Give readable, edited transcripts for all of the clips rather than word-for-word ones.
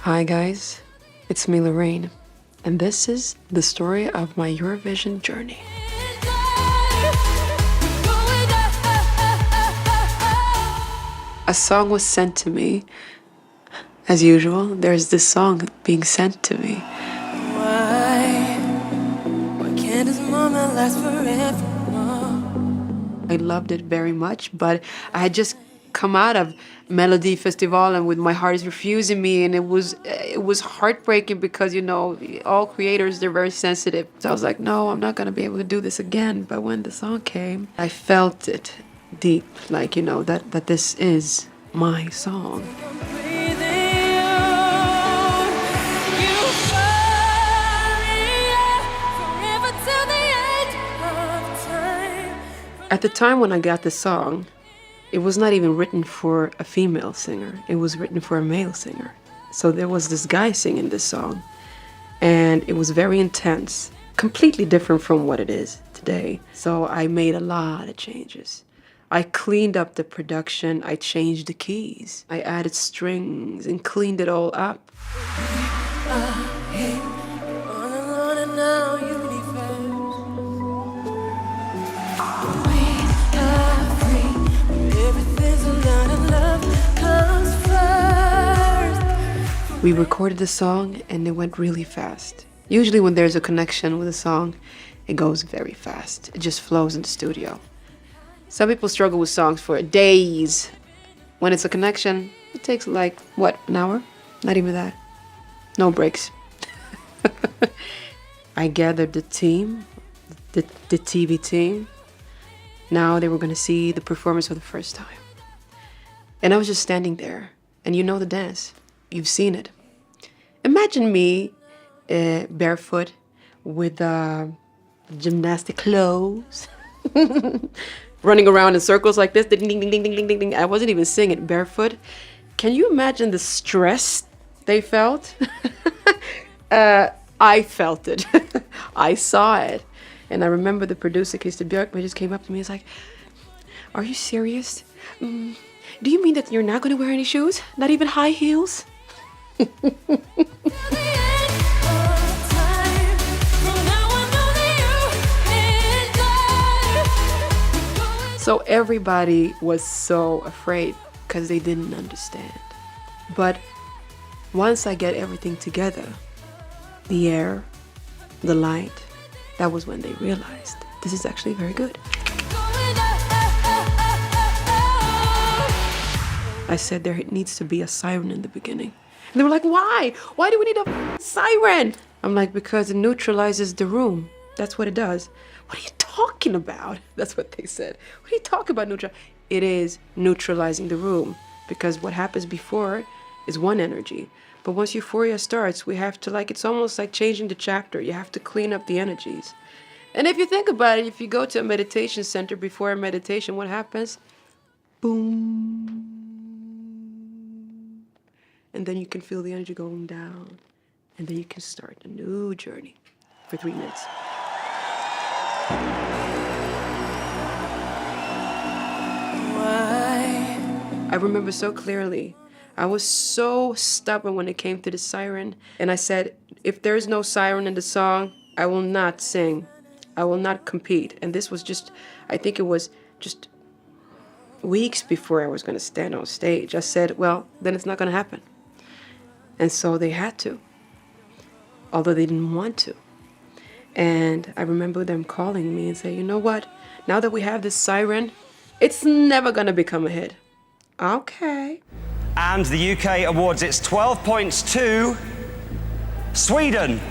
Hi guys, it's me Loreen, and this is the story of my Eurovision journey. A song was sent to me. As usual, there's this song being sent to me. Why can't this moment last forever? I loved it very much, but I had just come out of Melody Festival and with My Heart Is Refusing Me, and it was heartbreaking because, you know, all creators, they're very sensitive. So I was like, no, I'm not gonna be able to do this again. But when the song came, I felt it deep, like, you know, that this is my song. At the time when I got the song, it was not even written for a female singer. It was written for a male singer. So there was this guy singing this song, and it was very intense, completely different from what it is today. So I made a lot of changes. I cleaned up the production, I changed the keys, I added strings and cleaned it all up. We recorded the song and it went really fast. Usually when there's a connection with a song, it goes very fast. It just flows in the studio. Some people struggle with songs for days. When it's a connection, it takes like, what, an hour? Not even that. No breaks. I gathered the team, the TV team. Now they were gonna see the performance for the first time. And I was just standing there, and you know the dance. You've seen it. Imagine me barefoot with gymnastic clothes, running around in circles like this. Ding, ding, ding, ding, ding, ding, ding. I wasn't even singing barefoot. Can you imagine the stress they felt? I felt it. I saw it. And I remember the producer, Christer Björkman, just came up to me. He's like, "Are you serious? Do you mean that you're not going to wear any shoes? Not even high heels?" So everybody was so afraid because they didn't understand. But once I get everything together, the air, the light, that was when they realized this is actually very good. I said there needs to be a siren in the beginning. And they were like, why? Why do we need a siren? I'm like, because it neutralizes the room. That's what it does. What are you talking about? That's what they said. What are you talking about, neutral? It is neutralizing the room, because what happens before is one energy. But once euphoria starts, we have to, like, it's almost like changing the chapter. You have to clean up the energies. And if you think about it, if you go to a meditation center before a meditation, what happens? Boom. And then you can feel the energy going down. And then you can start a new journey for 3 minutes. I remember so clearly. I was so stubborn when it came to the siren. And I said, if there's no siren in the song, I will not sing. I will not compete. And this was just, I think it was just weeks before I was going to stand on stage. I said, well, then it's not going to happen. And so they had to, although they didn't want to. And I remember them calling me and saying, you know what? Now that we have this siren, it's never going to become a hit. Okay. And the UK awards its 12 points to Sweden.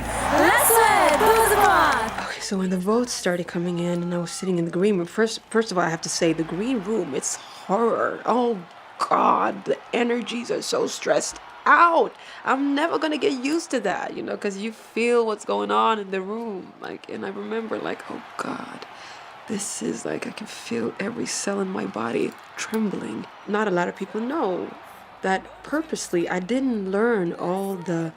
Okay, so when the votes started coming in and I was sitting in the green room, first of all, I have to say the green room, it's horror. Oh God, the energies are so stressed out. I'm never gonna get used to that, you know, because you feel what's going on in the room. Like, and I remember like, oh God, this is like, I can feel every cell in my body trembling. Not a lot of people know that purposely I didn't learn all the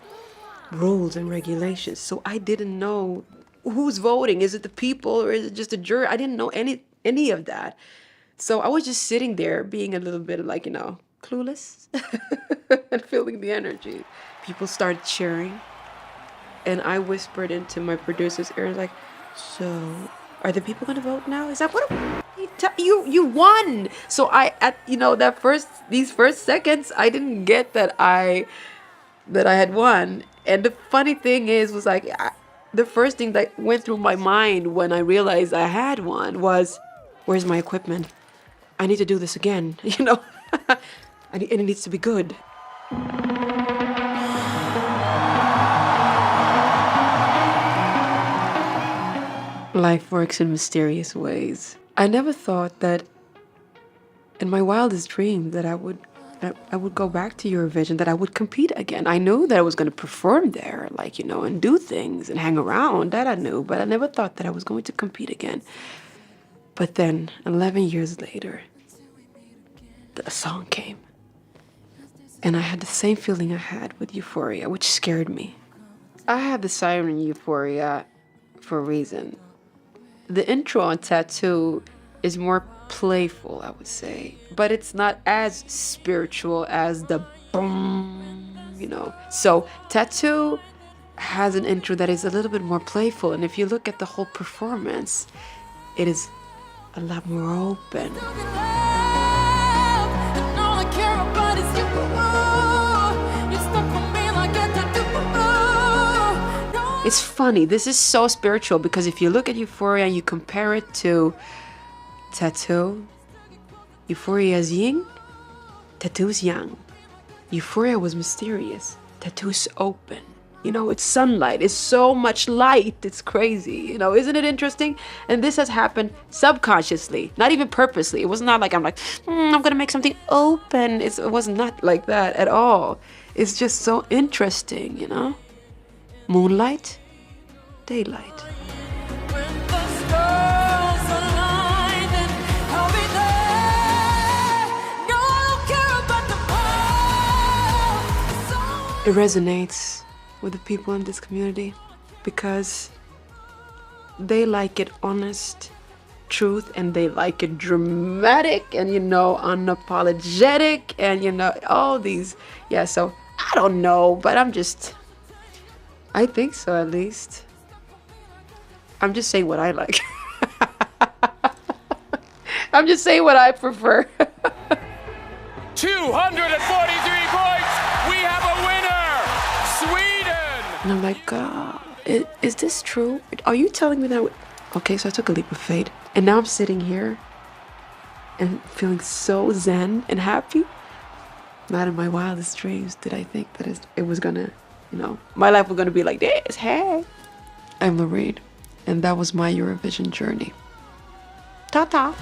rules and regulations. So I didn't know who's voting. Is it the people or is it just a jury? I didn't know any of that. So I was just sitting there being a little bit like, you know, clueless and feeling the energy. People started cheering, and I whispered into my producer's ear, like, "So, are the people gonna vote now? Is that what you won?" So these first seconds, I didn't get that I had won. And the funny thing was like, the first thing that went through my mind when I realized I had won was, "Where's my equipment? I need to do this again." And it needs to be good. Life works in mysterious ways. I never thought that in my wildest dreams that I would go back to Eurovision, that I would compete again. I knew that I was going to perform there, and do things and hang around. That I knew, but I never thought that I was going to compete again. But then, 11 years later, the song came. And I had the same feeling I had with Euphoria, which scared me. I had the siren Euphoria for a reason. The intro on Tattoo is more playful, I would say, but it's not as spiritual as the boom, So Tattoo has an intro that is a little bit more playful, and if you look at the whole performance, it is a lot more open. It's funny, this is so spiritual, because if you look at Euphoria and you compare it to Tattoo, Euphoria is yin, Tattoo is yang. Euphoria was mysterious, Tattoo is open. It's sunlight, it's so much light, it's crazy. Isn't it interesting? And this has happened subconsciously, not even purposely. It was not like I'm gonna make something open. It was not like that at all. It's just so interesting, Moonlight, daylight. It resonates with the people in this community because they like it honest, truth, and they like it dramatic and unapologetic and all these. Yeah, so I don't know, but I think so, at least. I'm just saying what I like. I'm just saying what I prefer. 243 points! We have a winner! Sweden! And I'm like, is this true? Are you telling me that? Okay, so I took a leap of faith. And now I'm sitting here and feeling so zen and happy. Not in my wildest dreams did I think that it was gonna, my life was gonna be like this. Hey. I'm Loreen, and that was my Eurovision journey. Ta-ta.